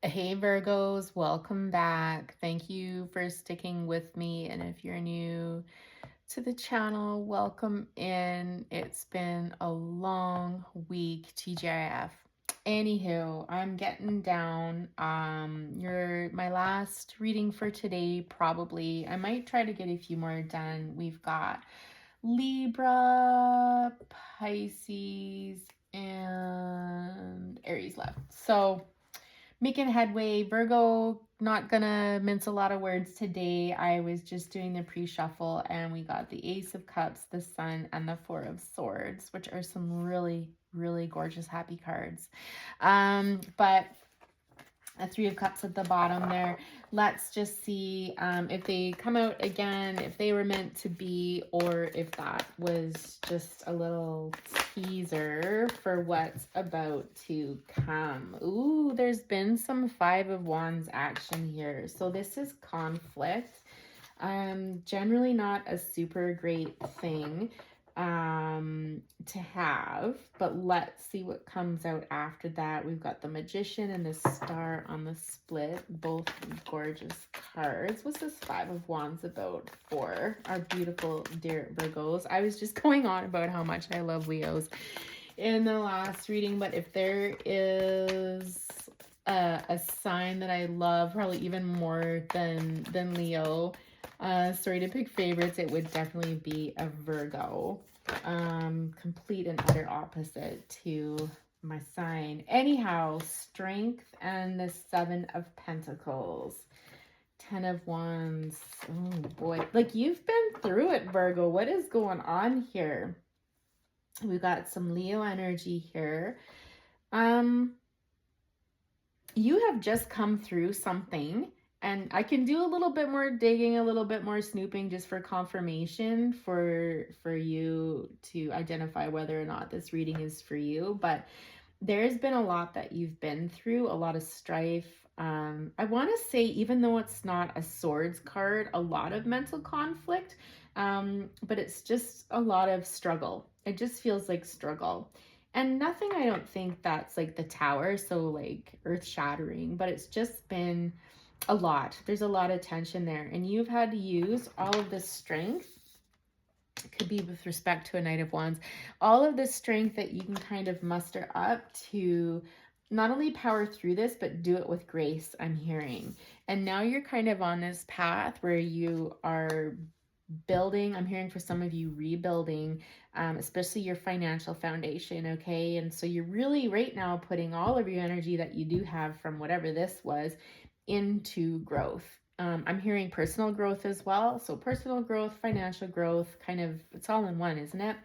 Hey Virgos, welcome back. Thank you for sticking with me. And if you're new to the channel, welcome in. It's been a long week, TGIF. Anywho, I'm getting down. You're my last reading for today, probably. I might try to get a few more done. We've got Libra, Pisces, and Aries left. So making headway. Virgo, not gonna mince a lot of words today. I was just doing the pre-shuffle and we got the Ace of Cups, the Sun, and the Four of Swords, which are some really, really gorgeous happy cards. But a Three of Cups at the bottom there. Let's just see if they come out again, if they were meant to be, or if that was just a little teaser for what's about to come. Ooh, there's been some Five of Wands action here. So this is conflict. Generally not a super great thing to have, but let's see what comes out after that. We've got the Magician and the Star on the split, both gorgeous cards. What's this Five of Wands about for our beautiful dear Virgos? I was just going on about how much I love Leos in the last reading, but if there is a sign that I love probably even more than Leo, sorry to pick favorites, it would definitely be a Virgo. Complete and utter opposite to my sign. Anyhow, Strength and the Seven of Pentacles. 10 of Wands. Oh boy. Like, you've been through it, Virgo. What is going on here? We've got some Leo energy here. You have just come through something, and I can do a little bit more digging, a little bit more snooping just for confirmation for you to identify whether or not this reading is for you. But there's been a lot that you've been through, a lot of strife. I want to say, even though it's not a swords card, a lot of mental conflict, but it's just a lot of struggle. It just feels like struggle. And nothing, I don't think that's like the Tower, so like earth shattering, but it's just been a lot. There's a lot of tension there, and you've had to use all of this strength. It could be with respect to a Knight of Wands, all of this strength that you can kind of muster up to not only power through this, but do it with grace, I'm hearing. And now you're kind of on this path where you are building. I'm hearing for some of you rebuilding, especially your financial foundation. Okay. And so you're really right now putting all of your energy that you do have from whatever this was into growth. I'm hearing personal growth as well. So personal growth, financial growth, kind of, it's all in one, isn't it?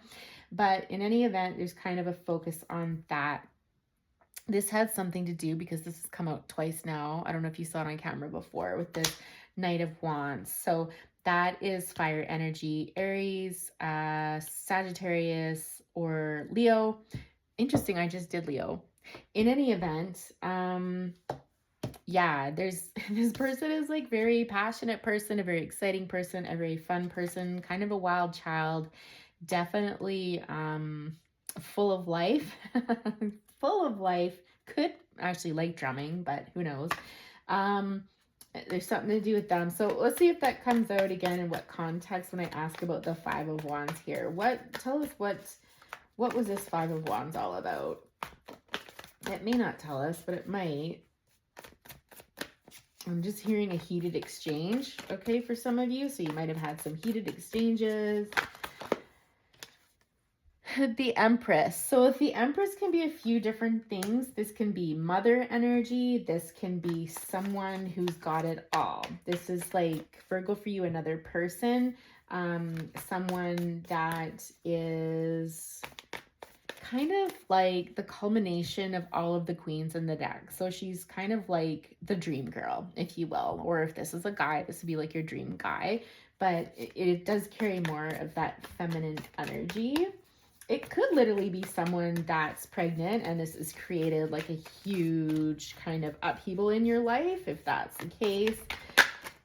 But in any event, there's kind of a focus on that. This had something to do, because this has come out twice now. I don't know if you saw it on camera before, with this Knight of Wands. So that is fire energy, Aries, Sagittarius, or Leo. Interesting, I just did Leo. In any event, yeah, there's this person is like very passionate person, a very exciting person, a very fun person, kind of a wild child, definitely full of life. Full of life. Could actually like drumming, but who knows. There's something to do with them. So let's see if that comes out again in what context when I ask about the Five of Wands here. Tell us what was this Five of Wands all about? It may not tell us, but it might. I'm just hearing a heated exchange, okay, for some of you. So you might have had some heated exchanges. The Empress. So the Empress can be a few different things. This can be mother energy. This can be someone who's got it all. This is like, Virgo, for you, another person, someone that is kind of like the culmination of all of the queens in the deck. So she's kind of like the dream girl, if you will. Or if this is a guy, this would be like your dream guy. But it does carry more of that feminine energy. It could literally be someone that's pregnant, and this has created like a huge kind of upheaval in your life. If that's the case,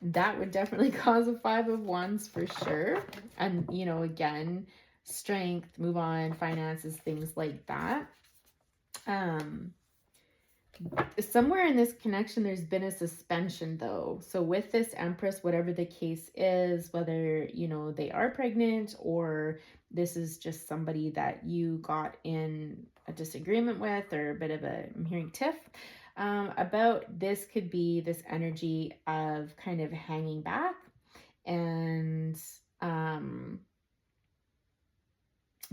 that would definitely cause a Five of Wands for sure. And, you know, again, strength, move on, finances, things like that. Somewhere in this connection, there's been a suspension though. So with this Empress, whatever the case is, whether, you know, they are pregnant or this is just somebody that you got in a disagreement with or a bit of a, I'm hearing tiff, about this could be this energy of kind of hanging back and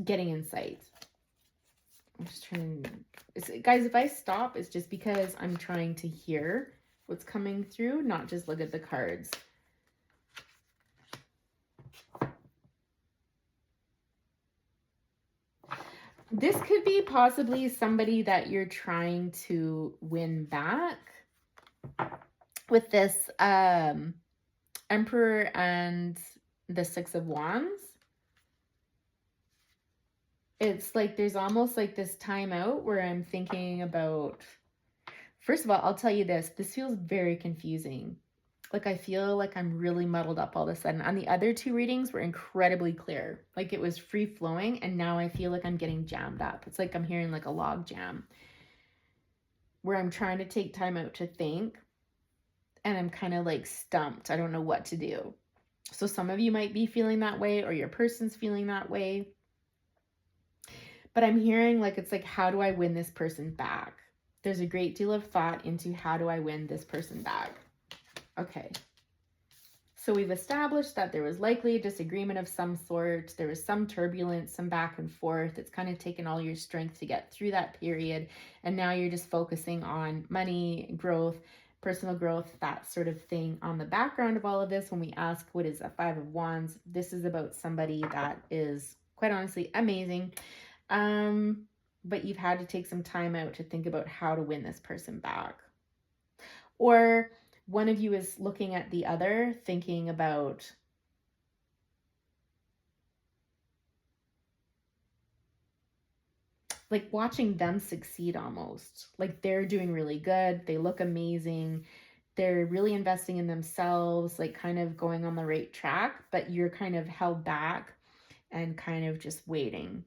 getting insight. I'm just trying to, guys, if I stop, it's just because I'm trying to hear what's coming through, not just look at the cards. This could be possibly somebody that you're trying to win back with this Emperor and the Six of Wands. It's like there's almost like this timeout where I'm thinking about, first of all, I'll tell you this feels very confusing. Like I feel like I'm really muddled up all of a sudden. On the other two readings were incredibly clear. Like it was free flowing, and now I feel like I'm getting jammed up. It's like I'm hearing like a log jam where I'm trying to take time out to think and I'm kind of like stumped. I don't know what to do. So some of you might be feeling that way, or your person's feeling that way. But I'm hearing like, it's like, how do I win this person back? There's a great deal of thought into how do I win this person back? Okay. So we've established that there was likely a disagreement of some sort. There was some turbulence, some back and forth. It's kind of taken all your strength to get through that period. And now you're just focusing on money, growth, personal growth, that sort of thing. On the background of all of this, when we ask what is a Five of Wands, this is about somebody that is quite honestly amazing. But you've had to take some time out to think about how to win this person back. Or one of you is looking at the other, thinking about like watching them succeed almost. Like they're doing really good. They look amazing. They're really investing in themselves, like kind of going on the right track, but you're kind of held back and kind of just waiting.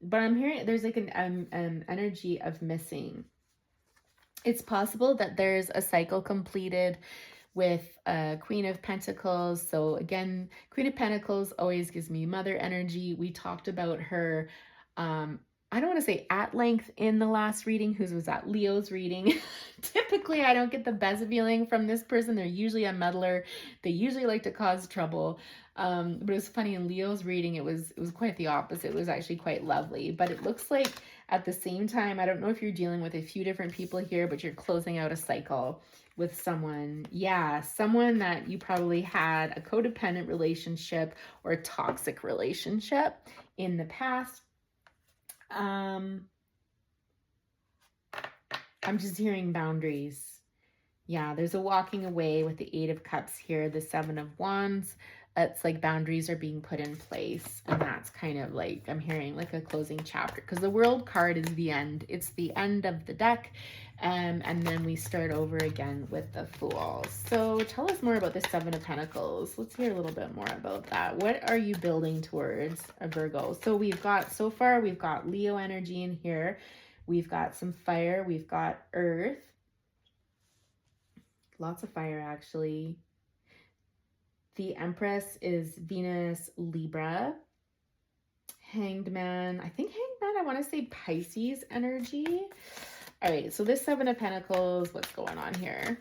But I'm hearing there's like an energy of missing. It's possible that there's a cycle completed with Queen of Pentacles. So again, Queen of Pentacles always gives me mother energy. We talked about her, I don't want to say at length in the last reading, whose was at Leo's reading. Typically, I don't get the best feeling from this person. They're usually a meddler. They usually like to cause trouble. But it was funny in Leo's reading, it was quite the opposite. It was actually quite lovely. But it looks like at the same time, I don't know if you're dealing with a few different people here, but you're closing out a cycle with someone. Yeah, someone that you probably had a codependent relationship or a toxic relationship in the past. I'm just hearing boundaries. Yeah, there's a walking away with the Eight of Cups here, the Seven of Wands. It's like boundaries are being put in place, and that's kind of like, I'm hearing like a closing chapter, because the World card is the end. It's the end of the deck, and then we start over again with the Fool. So tell us more about the Seven of Pentacles. Let's hear a little bit more about that. What are you building towards, a Virgo? So we've got, so far, we've got Leo energy in here. We've got some fire. We've got earth. Lots of fire, actually. The Empress is Venus, Libra. Hanged Man, I think Hanged Man, I want to say Pisces energy. All right, so this Seven of Pentacles, what's going on here?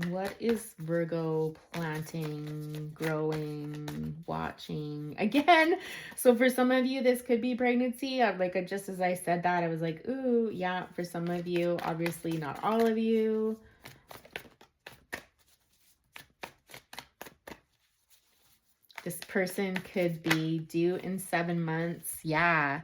What is Virgo planting, growing, watching? Again, so for some of you, this could be pregnancy. Like, just as I said that, I was like, ooh, yeah, for some of you, obviously not all of you. This person could be due in 7 months. Yeah.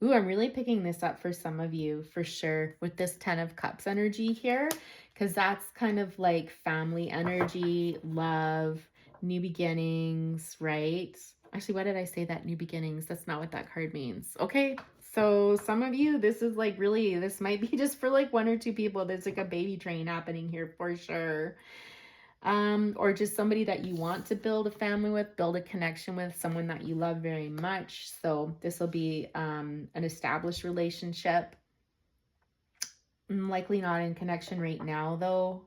Ooh, I'm really picking this up for some of you, for sure, with this 10 of Cups energy here, because that's kind of like family energy, love, new beginnings, right? Actually, why did I say that, new beginnings? That's not what that card means. Okay, so some of you, this is like really, this might be just for like 1 or 2 people. There's like a baby train happening here for sure. or just somebody that you want to build a family with, build a connection with, someone that you love very much. So this will be an established relationship. Likely not in connection right now, though.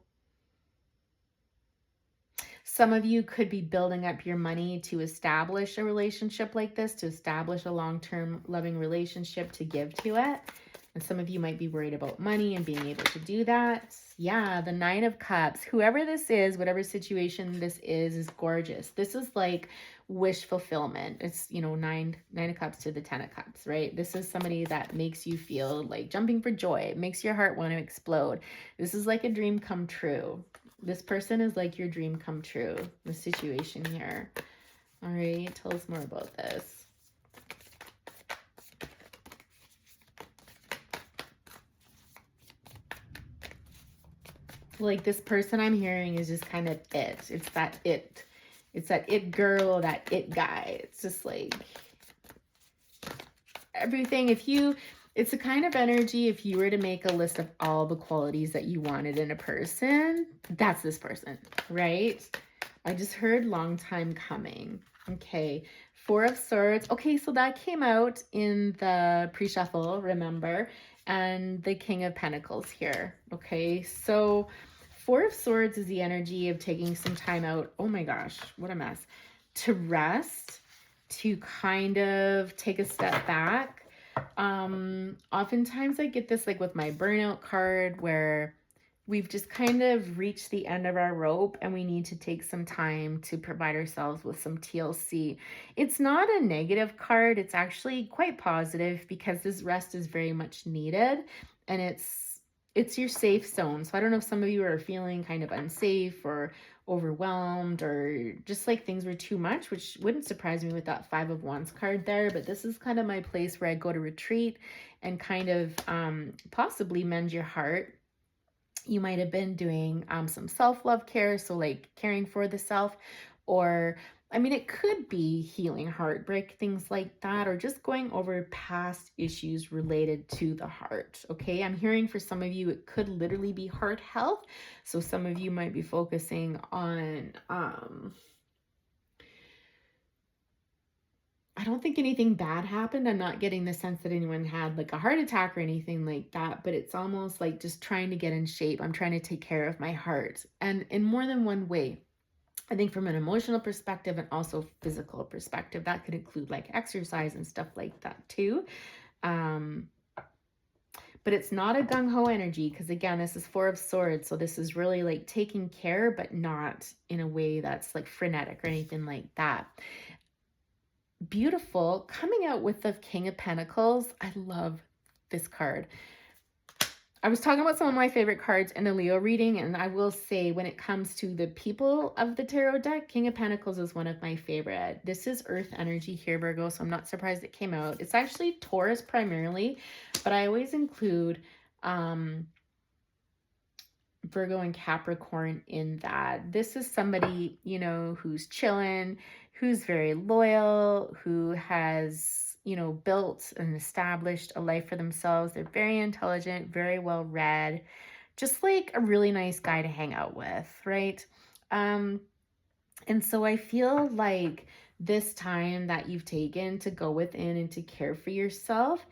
Some of you could be building up your money to establish a relationship like this, to establish a long-term loving relationship to give to it. And some of you might be worried about money and being able to do that. Yeah, the Nine of Cups. Whoever this is, whatever situation this is gorgeous. This is like wish fulfillment. It's, you know, nine of Cups to the 10 of Cups, right? This is somebody that makes you feel like jumping for joy. It makes your heart want to explode. This is like a dream come true. This person is like your dream come true, the situation here. All right, tell us more about this. Like this person I'm hearing is just kind of it. It's that it. It's that it girl, that it guy. It's just like everything. It's a kind of energy, if you were to make a list of all the qualities that you wanted in a person, that's this person, right? I just heard long time coming. Okay, Four of Swords. Okay, so that came out in the pre-shuffle, remember? And the King of Pentacles here. Okay, so Four of Swords is the energy of taking some time out. Oh my gosh, what a mess. To rest, to kind of take a step back. Oftentimes I get this like with my burnout card where we've just kind of reached the end of our rope and we need to take some time to provide ourselves with some TLC. It's not a negative card. It's actually quite positive because this rest is very much needed and it's your safe zone. So I don't know if some of you are feeling kind of unsafe or overwhelmed or just like things were too much, which wouldn't surprise me with that Five of Wands card there. But this is kind of my place where I go to retreat and kind of possibly mend your heart. You might have been doing some self-love care, so like caring for the self, or I mean, it could be healing heartbreak, things like that, or just going over past issues related to the heart. Okay, I'm hearing for some of you, it could literally be heart health. So some of you might be focusing on, I don't think anything bad happened. I'm not getting the sense that anyone had like a heart attack or anything like that, but it's almost like just trying to get in shape. I'm trying to take care of my heart, and in more than one way. I think from an emotional perspective and also physical perspective, that could include like exercise and stuff like that too. But it's not a gung-ho energy because again, this is Four of Swords. So this is really like taking care, but not in a way that's like frenetic or anything like that. Beautiful. Coming out with the King of Pentacles. I love this card. I was talking about some of my favorite cards in the Leo reading, and I will say when it comes to the people of the tarot deck, King of Pentacles is one of my favorite. This is Earth energy here, Virgo, so I'm not surprised it came out. It's actually Taurus primarily, but I always include Virgo and Capricorn in that. This is somebody, you know, who's chilling, who's very loyal, who has, you know, built and established a life for themselves. They're very intelligent, very well read, just like a really nice guy to hang out with, right? And so I feel like this time that you've taken to go within and to care for yourself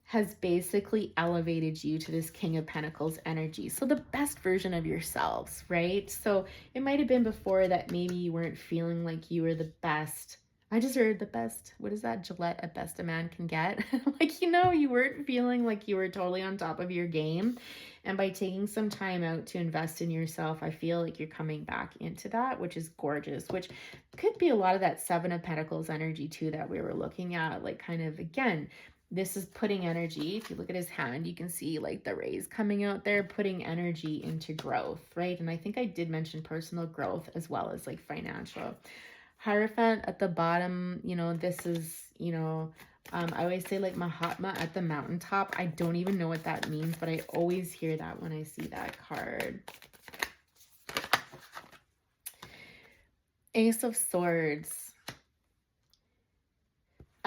has basically elevated you to this King of Pentacles energy. So the best version of yourselves, right? So it might have been before that maybe you weren't feeling like you were the best. I just heard the best. What is that? Gillette at best a man can get. Like, you know, you weren't feeling like you were totally on top of your game. And by taking some time out to invest in yourself, I feel like you're coming back into that, which is gorgeous, which could be a lot of that Seven of Pentacles energy too that we were looking at. Like kind of, again, this is putting energy. If you look at his hand, you can see like the rays coming out there, putting energy into growth, right? And I think I did mention personal growth as well as like financial. Hierophant at the bottom, you know, this is, you know, I always say like Mahatma at the mountaintop. I don't even know what that means, but I always hear that when I see that card. Ace of Swords.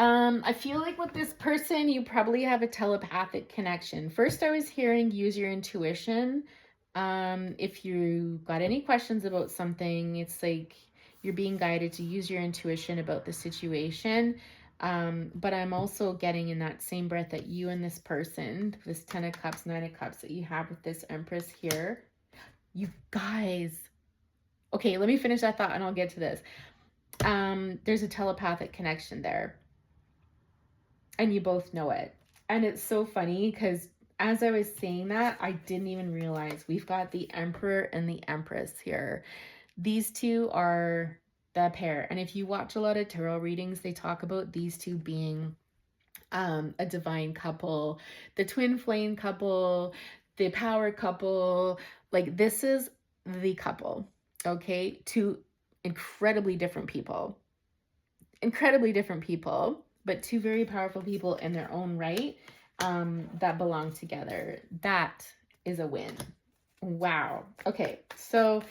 I feel like with this person, you probably have a telepathic connection. First, I was hearing use your intuition. If you got any questions about something, it's like you're being guided to use your intuition about the situation. But I'm also getting in that same breath that you and this person, this 10 of Cups, 9 of Cups that you have with this Empress here, you guys. Okay, let me finish that thought and I'll get to this. There's a telepathic connection there. And you both know it. And it's so funny because as I was saying that, I didn't even realize we've got the Emperor and the Empress here. These two are the pair. And if you watch a lot of tarot readings, they talk about these two being a divine couple, the twin flame couple, the power couple. Like, this is the couple, okay? Two incredibly different people. But two very powerful people in their own right, that belong together. That is a win. Wow. Okay, so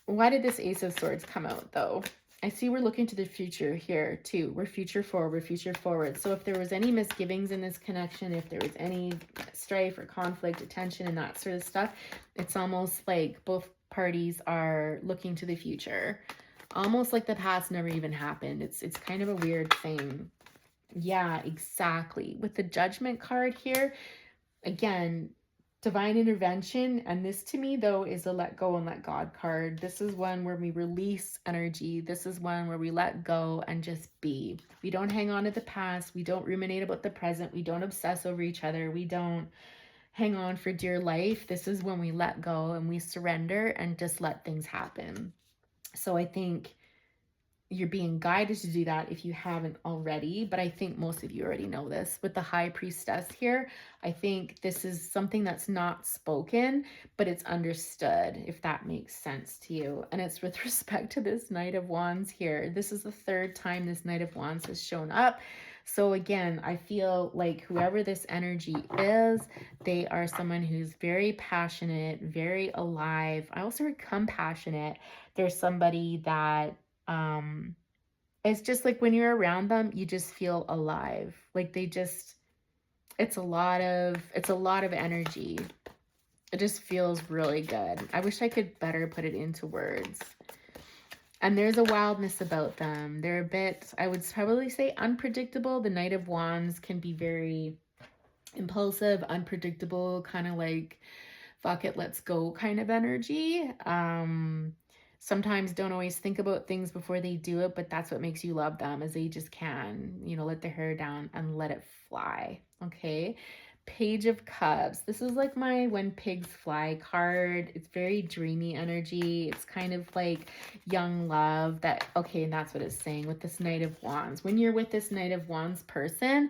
why did this Ace of Swords come out, though? I see we're looking to the future here, too. We're future forward. So if there was any misgivings in this connection, if there was any strife or conflict, tension, and that sort of stuff, it's almost like both parties are looking to the future. Almost like the past never even happened. It's kind of a weird thing. Yeah, exactly. With the Judgment card here, again, divine intervention. And this to me, though, is a let go and let God card. This is one where we release energy. This is one where we let go and just be. We don't hang on to the past. We don't ruminate about the present. We don't obsess over each other. We don't hang on for dear life. This is when we let go and we surrender and just let things happen. So I think you're being guided to do that if you haven't already, but I think most of you already know this. With the High Priestess here, I think this is something that's not spoken, but it's understood, if that makes sense to you. And it's with respect to this Knight of Wands here. This is the third time this Knight of Wands has shown up. So again, I feel like whoever this energy is, they are someone who's very passionate, very alive. I also heard compassionate. There's somebody that it's just like when you're around them, you just feel alive. Like they just, it's a lot of energy. It just feels really good. I wish I could better put it into words. And there's a wildness about them. They're a bit, I would probably say, unpredictable. The Knight of Wands can be very impulsive, unpredictable, kind of like, fuck it, let's go kind of energy. Sometimes don't always think about things before they do it, but that's what makes you love them, is they just can, you know, let their hair down and let it fly. Okay. Page of Cups. This is like my When Pigs Fly card. It's very dreamy energy. It's kind of like young love that, okay, and that's what it's saying with this Knight of Wands. When you're with this Knight of Wands person,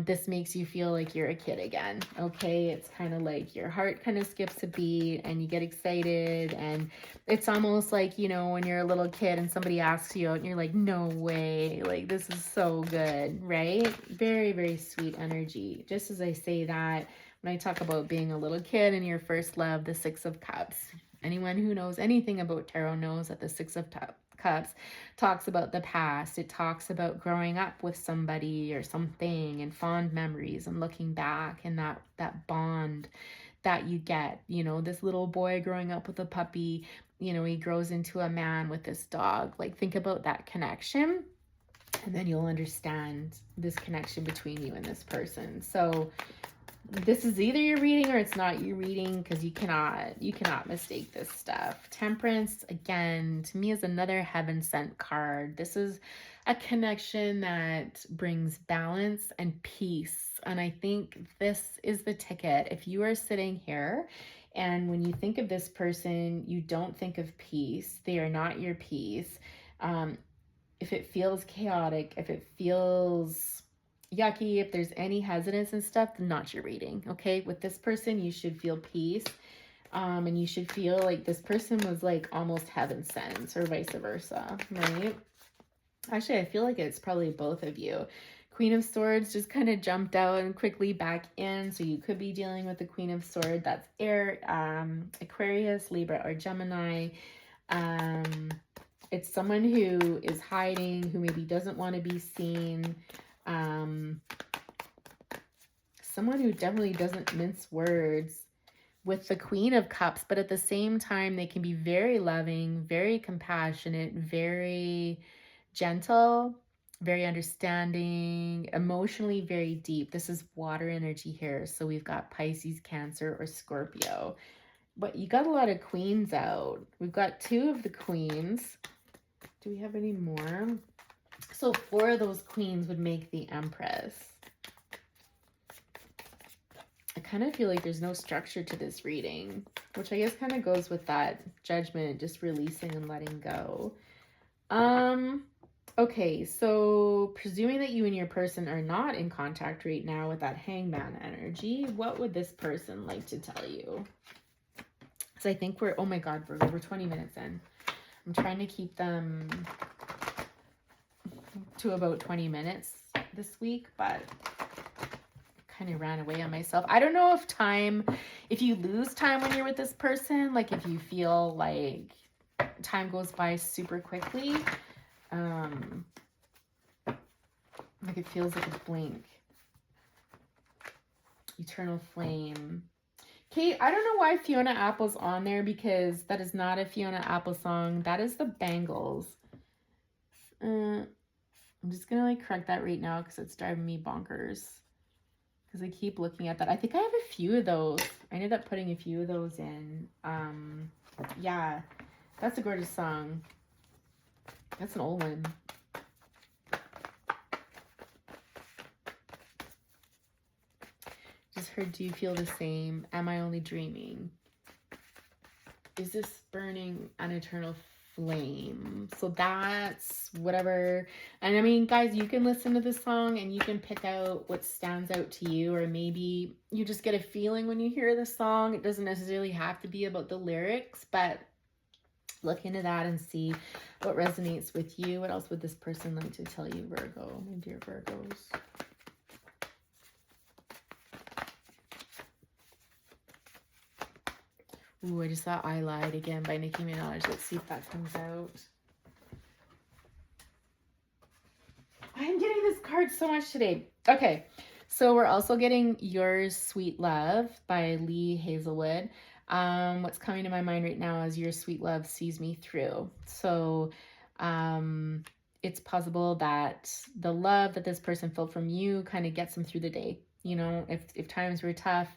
this makes you feel like you're a kid again. Okay, it's kind of like your heart kind of skips a beat and you get excited, and it's almost like, you know, when you're a little kid and somebody asks you out and you're like, no way, like this is so good, right? Very, very sweet energy. Just as I say that, when I talk about being a little kid and your first love, the Six of Cups. Anyone who knows anything about tarot knows that the Six of Cups talks about the past. It talks about growing up with somebody or something and fond memories and looking back, and that bond that you get. You know, this little boy growing up with a puppy, you know, he grows into a man with this dog. Like, think about that connection, and then you'll understand this connection between you and this person. So this is either your reading or it's not your reading, because you cannot mistake this stuff. Temperance, again, to me is another heaven sent card. This is a connection that brings balance and peace. And I think this is the ticket. If you are sitting here and when you think of this person, you don't think of peace, they are not your peace. If it feels chaotic, if it feels yucky, if there's any hesitance and stuff, not your reading. Okay, with this person you should feel peace, and you should feel like this person was like almost heaven sent, or vice versa, right? Actually, I feel like it's probably both of you. Queen of Swords just kind of jumped out and quickly back in, so you could be dealing with the Queen of Swords. That's air, Aquarius, Libra, or Gemini. It's someone who is hiding, who maybe doesn't want to be seen. Someone who definitely doesn't mince words. with the Queen of Cups, but at the same time, they can be very loving, very compassionate, very gentle, very understanding, emotionally very deep. This is water energy here. So we've got Pisces, Cancer, or Scorpio. But you got a lot of queens out. We've got 2 of the queens. Do we have any more? So 4 of those queens would make the Empress. I kind of feel like there's no structure to this reading, which I guess kind of goes with that judgment, just releasing and letting go. Okay, so presuming that you and your person are not in contact right now with that hangman energy, what would this person like to tell you? Because I think we're, oh my God, we're over 20 minutes in. I'm trying to keep them to about 20 minutes this week, but kind of ran away on myself. I don't know if you lose time when you're with this person, like if you feel like time goes by super quickly, like it feels like a blink. Eternal Flame. Okay, I don't know why Fiona Apple's on there, because that is not a Fiona Apple song. That is the Bangles. I'm just gonna like correct that right now because it's driving me bonkers. Because I keep looking at that. I think I have a few of those. I ended up putting a few of those in. Yeah, that's a gorgeous song. That's an old one. Just heard, do you feel the same? Am I only dreaming? Is this burning an eternal flame? So that's whatever. And I mean, guys, you can listen to this song and you can pick out what stands out to you, or maybe you just get a feeling when you hear the song. It doesn't necessarily have to be about the lyrics, but look into that and see what resonates with you. What else would this person like to tell you, Virgo, my dear Virgos? Ooh, I just saw I Lied again by Nicki Minaj. Let's see if that comes out. I'm getting this card so much today. Okay, so we're also getting Yours Sweet Love by Lee Hazelwood. What's coming to my mind right now is Your Sweet Love Sees Me Through. So it's possible that the love that this person felt from you kind of gets them through the day. You know, if times were tough,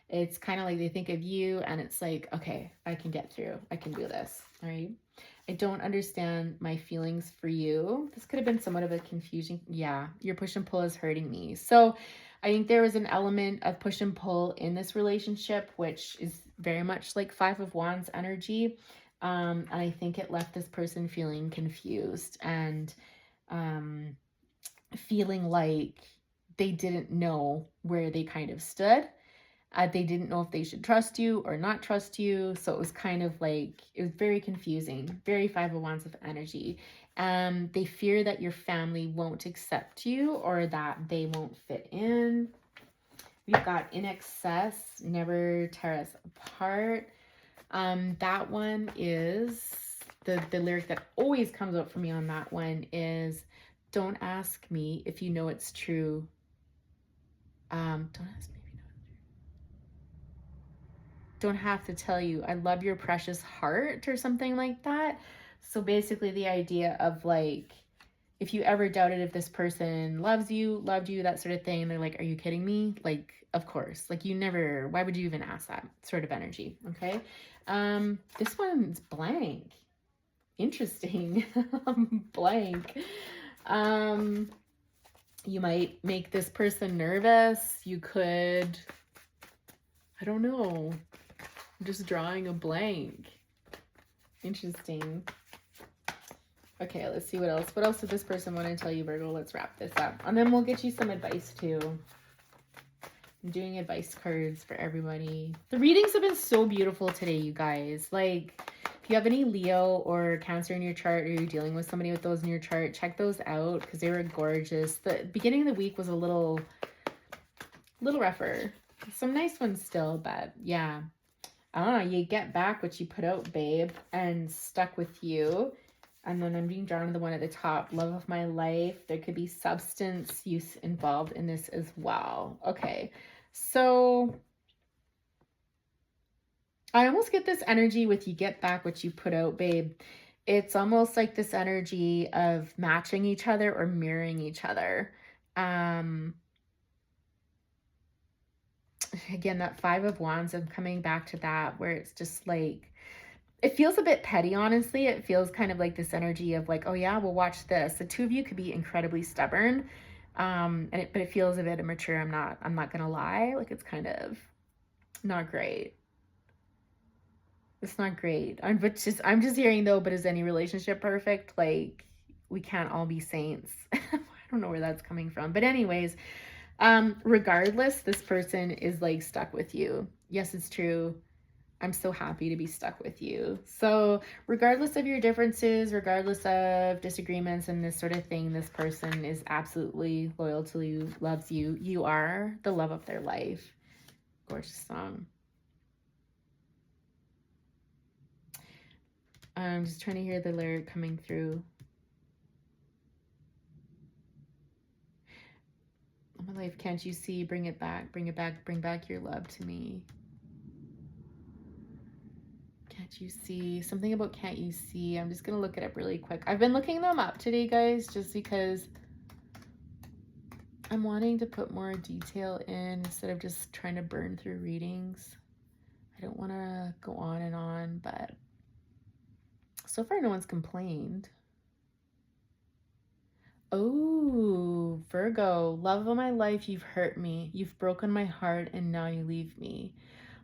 it's kind of like they think of you and it's like, okay, I can get through. I can do this. All right. I don't understand my feelings for you. This could have been somewhat of a confusion. Yeah, your push and pull is hurting me. So I think there was an element of push and pull in this relationship, which is very much like 5 of Wands energy. And I think it left this person feeling confused and feeling like they didn't know where they kind of stood. They didn't know if they should trust you or not trust you. So it was kind of like, it was very confusing, very 5 of Wands of energy. They fear that your family won't accept you or that they won't fit in. We've got INXS, Never Tear Us Apart. That one is, the lyric that always comes out for me on that one is, don't ask me if you know it's true. Don't ask me. Don't have to tell you I love your precious heart, or something like that. So basically the idea of like, if you ever doubted if this person loves you, loved you, that sort of thing, they're like, are you kidding me? Like, of course, like you never, why would you even ask that sort of energy? Okay. This one's blank. Interesting. Blank. You might make this person nervous. You could, I don't know. I'm just drawing a blank. Interesting. Okay, let's see what else. What else did this person want to tell you, Virgo? Let's wrap this up. And then we'll get you some advice too. I'm doing advice cards for everybody. The readings have been so beautiful today, you guys. Like, if you have any Leo or Cancer in your chart, or you're dealing with somebody with those in your chart, check those out because they were gorgeous. The beginning of the week was a little rougher. Some nice ones still, but yeah. I don't know, you get back what you put out, babe, and stuck with you. And then I'm being drawn to the one at the top, love of my life. There could be substance use involved in this as well. Okay, so I almost get this energy with you get back what you put out, babe. It's almost like this energy of matching each other or mirroring each other. Again, that Five of Wands, I'm coming back to that, where it's just like, it feels a bit petty, honestly. It feels kind of like this energy of like, oh yeah, we'll watch this. The two of you could be incredibly stubborn, but it feels a bit immature. I'm not gonna lie. Like, it's kind of not great. It's not great. I'm just hearing though, but is any relationship perfect? Like, we can't all be saints. I don't know where that's coming from. But anyways, regardless, this person is like stuck with you. Yes, it's true. I'm so happy to be stuck with you. So regardless of your differences, regardless of disagreements and this sort of thing, this person is absolutely loyal to you, loves you. You are the love of their life. Gorgeous song. I'm just trying to hear the lyric coming through. Oh, my life, can't you see? Bring it back, bring it back, bring back your love to me. Can't you see? Something about can't you see? I'm just going to look it up really quick. I've been looking them up today, guys, just because I'm wanting to put more detail in instead of just trying to burn through readings. I don't want to go on, but so far no one's complained. Oh, Virgo, love of my life, you've hurt me. You've broken my heart and now you leave me.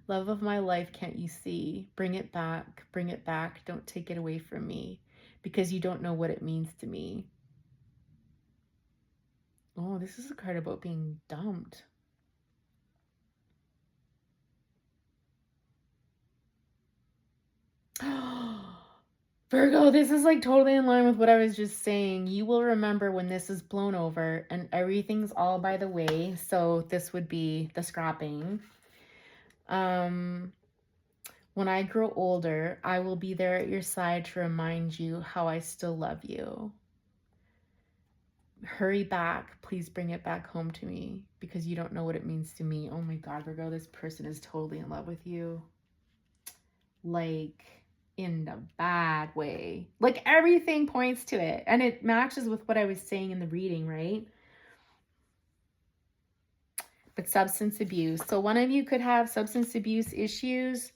Love of my life, can't you see? Bring it back, don't take it away from me, because you don't know what it means to me. Oh, this is a card about being dumped. Virgo, this is like totally in line with what I was just saying. You will remember when this is blown over and everything's all by the way. So this would be the scrapping. When I grow older, I will be there at your side to remind you how I still love you. Hurry back. Please bring it back home to me, because you don't know what it means to me. Oh my God, Virgo, this person is totally in love with you. Like, in a bad way. Like, everything points to it. And it matches with what I was saying in the reading, right? But substance abuse. So one of you could have substance abuse issues.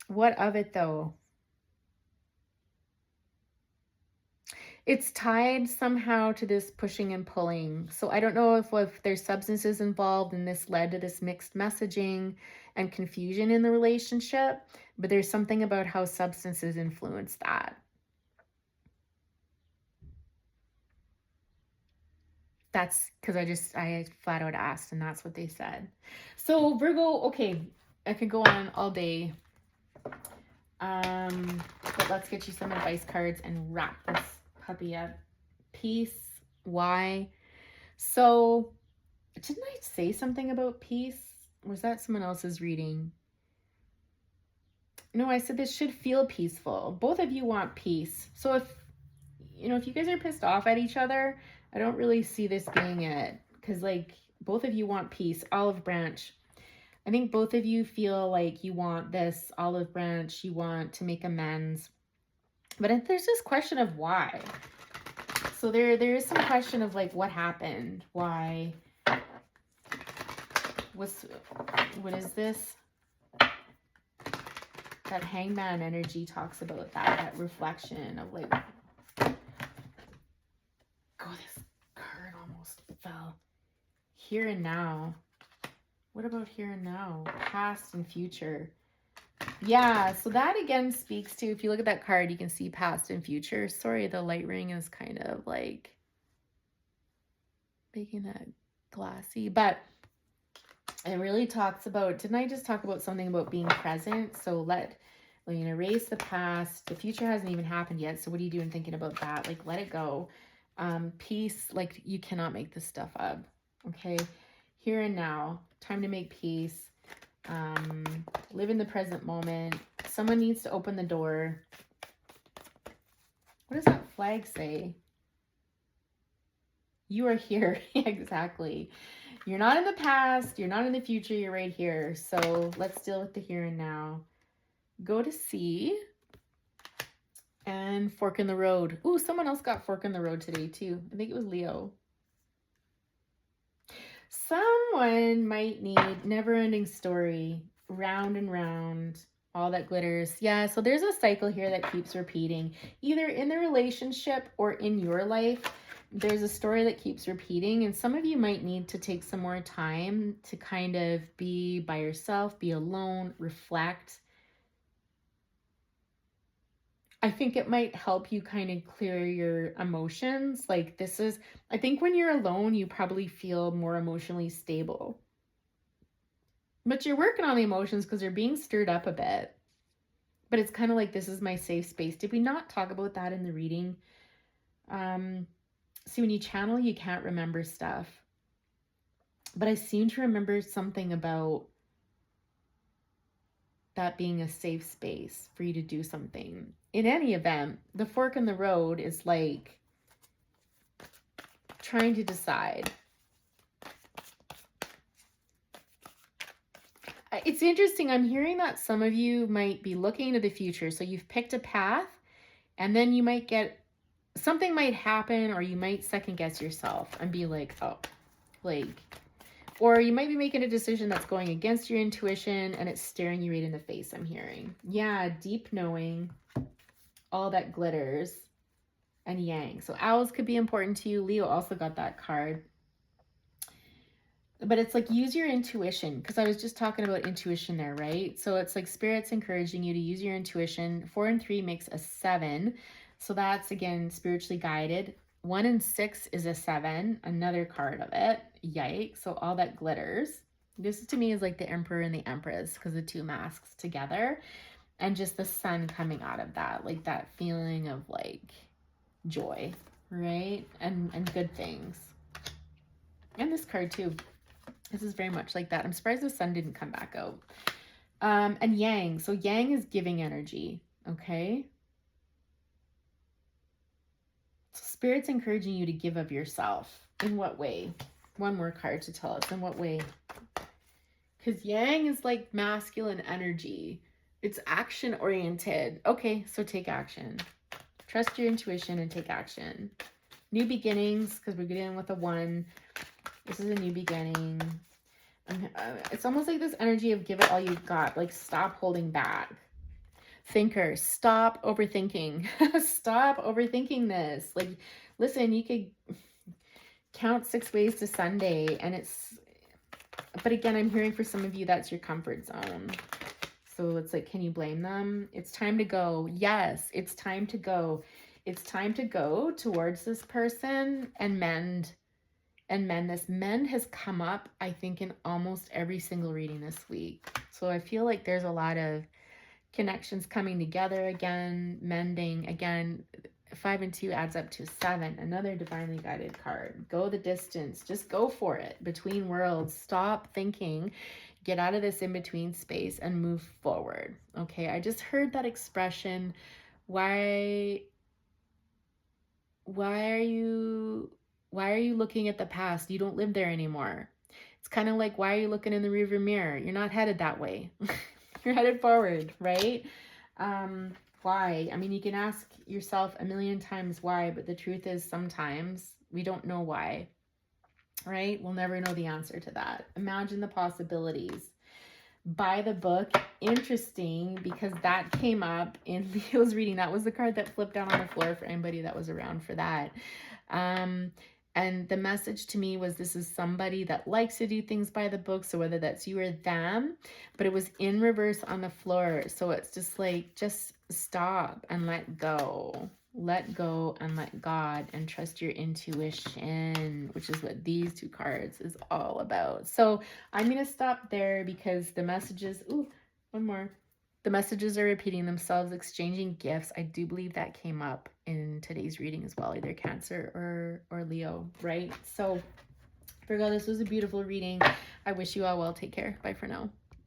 What of it though? It's tied somehow to this pushing and pulling. So I don't know if there's substances involved and this led to this mixed messaging and confusion in the relationship, but there's something about how substances influence that. That's because I flat out asked and that's what they said. So Virgo, okay, I could go on all day. But let's get you some advice cards and wrap this puppy up. Peace. Why? So, didn't I say something about peace? Was that someone else's reading? No, I said this should feel peaceful. Both of you want peace. So if you guys are pissed off at each other, I don't really see this being it. Because like both of you want peace. Olive branch. I think both of you feel like you want this olive branch. You want to make amends. But there's this question of why. So there is some question of like what happened, why, what is this? That hangman energy talks about that reflection of like, oh, this card almost fell. Here and now. What about here and now? Past and future. Yeah, so that again speaks to, if you look at that card, you can see past and future. Sorry, the light ring is kind of like making that glassy, but it really talks about, didn't I just talk about something about being present? So erase the past. The future hasn't even happened yet. So what are you doing thinking about that? Like, let it go. Peace, like you cannot make this stuff up. Okay. Here and now, time to make peace. Live in the present moment. Someone needs to open the door. What does that flag say? You are here. Exactly. You're not in the past. You're not in the future. You're right here. So let's deal with the here and now. Go to C. And fork in the road. Ooh, someone else got fork in the road today too. I think it was Leo. Someone might need never-ending story, round and round, all that glitters. Yeah, so there's a cycle here that keeps repeating. Either in the relationship or in your life, there's a story that keeps repeating. And some of you might need to take some more time to kind of be by yourself, be alone, reflect. I think it might help you kind of clear your emotions. Like I think when you're alone, you probably feel more emotionally stable. But you're working on the emotions because they're being stirred up a bit. But it's kind of like, this is my safe space. Did we not talk about that in the reading? See, when you channel, you can't remember stuff. But I seem to remember something about that being a safe space for you to do something. In any event, the fork in the road is like trying to decide. It's interesting. I'm hearing that some of you might be looking into the future. So you've picked a path and then you might get, something might happen, or you might second guess yourself and be like, oh, like, or you might be making a decision that's going against your intuition and it's staring you right in the face, I'm hearing. Yeah, deep knowing, all that glitters, and yang. So owls could be important to you. Leo also got that card. But it's like, use your intuition, because I was just talking about intuition there, right? So it's like spirit's encouraging you to use your intuition. 4 and 3 makes a 7. So that's, again, spiritually guided. 1 and 6 is a 7, another card of it. Yikes. So all that glitters. This to me is like the Emperor and the Empress, because the two masks together. And just the sun coming out of that. Like that feeling of like joy, right? And good things. And this card too. This is very much like that. I'm surprised the sun didn't come back out. And yang. So yang is giving energy, okay? So spirit's encouraging you to give of yourself. In what way? One more card to tell us. In what way? Because yang is like masculine energy. It's action oriented. Okay, so take action. Trust your intuition and take action. New beginnings, because we're getting with a 1. This is a new beginning. It's almost like this energy of give it all you've got. Like, stop holding back. Thinker, stop overthinking. Stop overthinking this. Like, listen, you could count 6 ways to Sunday, and it's, but again, I'm hearing for some of you, that's your comfort zone. So it's like, can you blame them? It's time to go. Yes, it's time to go. It's time to go towards this person and mend. And this mend has come up, I think, in almost every single reading this week. So I feel like there's a lot of connections coming together again, mending again. 5 and 2 adds up to 7, another divinely guided card. Go the distance, just go for it. Between worlds, stop thinking, get out of this in-between space and move forward. Okay, I just heard that expression. Why are you looking at the past? You don't live there anymore. It's kind of like, why are you looking in the rearview mirror? You're not headed that way. You're headed forward, right? Why? I mean, you can ask yourself a million times why, but the truth is sometimes we don't know why, right? We'll never know the answer to that. Imagine the possibilities. Buy the book. Interesting, because that came up in Leo's reading. That was the card that flipped down on the floor for anybody that was around for that. And the message to me was, this is somebody that likes to do things by the book. So whether that's you or them, but it was in reverse on the floor. So it's just like, just stop and let go. Let go and let God and trust your intuition, which is what these 2 cards is all about. So I'm going to stop there because the messages, one more. The messages are repeating themselves, exchanging gifts. I do believe that came up in today's reading as well, either Cancer or Leo, right? So Virgo, this was a beautiful reading. I wish you all well. Take care. Bye for now.